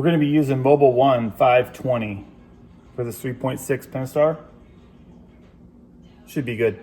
We're going to be using Mobile One 520 for this 3.6 Pentastar. Should be good.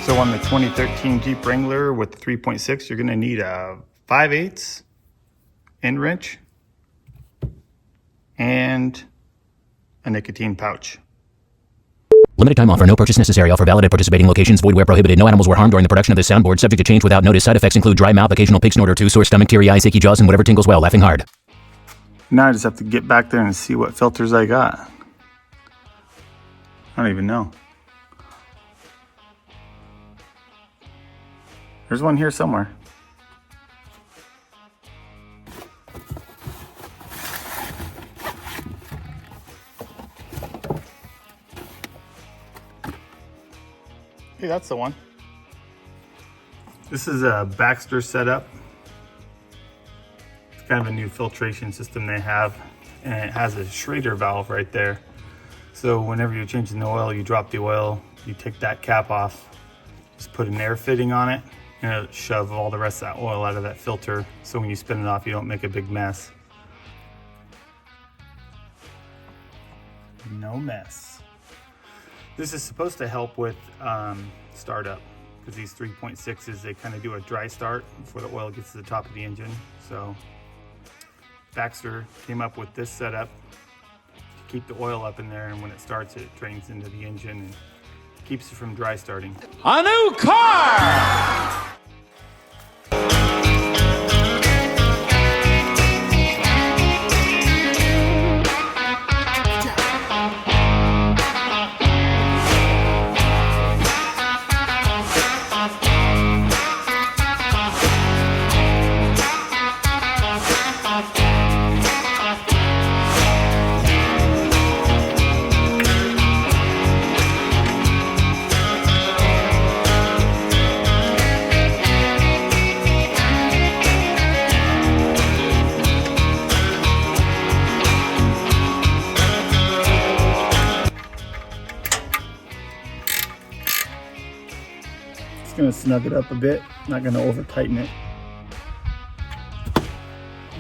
So on the 2013 Jeep Wrangler with the 3.6, you're going to need a 5/8 end wrench and a nicotine pouch. Limited time offer. No purchase necessary. Offer valid at participating locations. Void where prohibited. No animals were harmed during the production of this soundboard. Subject to change without notice. Side effects include dry mouth, occasional pig snort or two, sore stomach, teary eyes, achy jaws, and whatever tingles well. Laughing hard. Now I just have to get back there and see what filters I got. I don't even know. There's one here somewhere. Hey, that's the one. This is a Baxter setup. It's kind of a new filtration system they have, and it has a Schrader valve right there. So whenever you're changing the oil, you drop the oil, you take that cap off, just put an air fitting on it, and it'll shove all the rest of that oil out of that filter, so when you spin it off, you don't make a big mess. No mess. This is supposed to help with startup, because these 3.6s, they kind of do a dry start before the oil gets to the top of the engine. So Baxter came up with this setup to keep the oil up in there, and when it starts, it drains into the engine and keeps it from dry starting. A new car! Gonna snug it up a bit, not gonna over tighten it.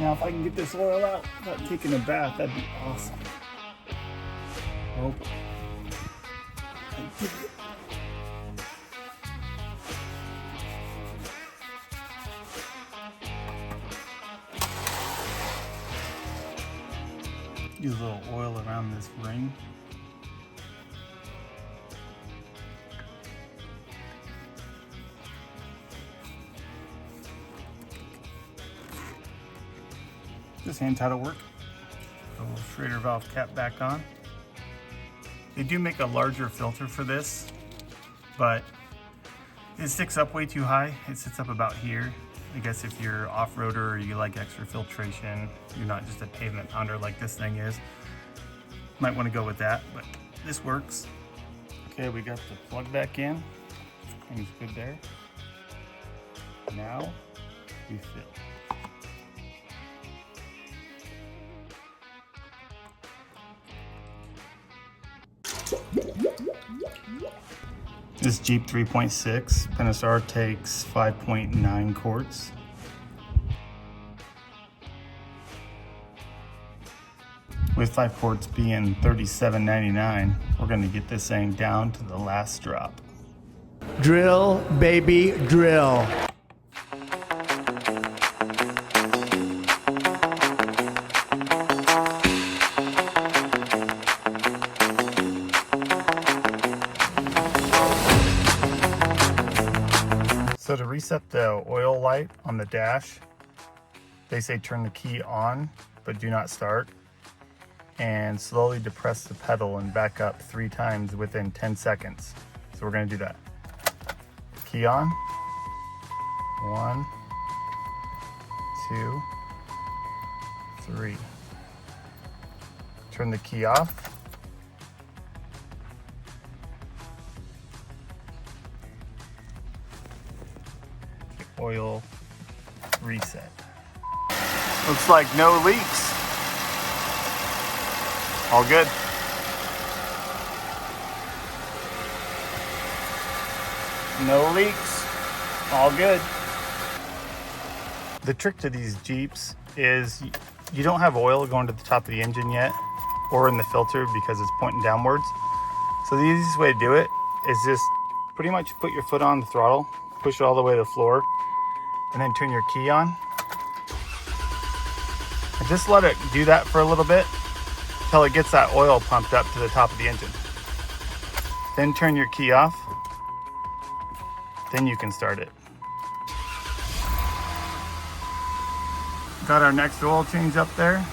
Now if I can get this oil out without taking a bath, that'd be awesome. Oh boy. I did it. Use a little oil around this ring. This hand how to work. The little Schrader valve cap back on. They do make a larger filter for this, but it sticks up way too high. It sits up about here. I guess if you're off-roader or you like extra filtration, you're not just a pavement pounder like this thing is, might want to go with that, but this works. Okay, we got the plug back in. Things good there. Now we fill. This Jeep 3.6 Pentastar takes 5.9 quarts. With 5 quarts being $37.99, we're going to get this thing down to the last drop. Drill, baby, drill. So to reset the oil light on the dash, they say turn the key on, but do not start, and slowly depress the pedal and back up 3 times within 10 seconds. So we're gonna do that. Key on, 1, 2, 3. Turn the key off, oil reset. Looks like no leaks. All good. No leaks. All good. The trick to these Jeeps is you don't have oil going to the top of the engine yet or in the filter because it's pointing downwards. So the easiest way to do it is just pretty much put your foot on the throttle, push it all the way to the floor, and then turn your key on. And just let it do that for a little bit until it gets that oil pumped up to the top of the engine. Then turn your key off. Then you can start it. Got our next oil change up there.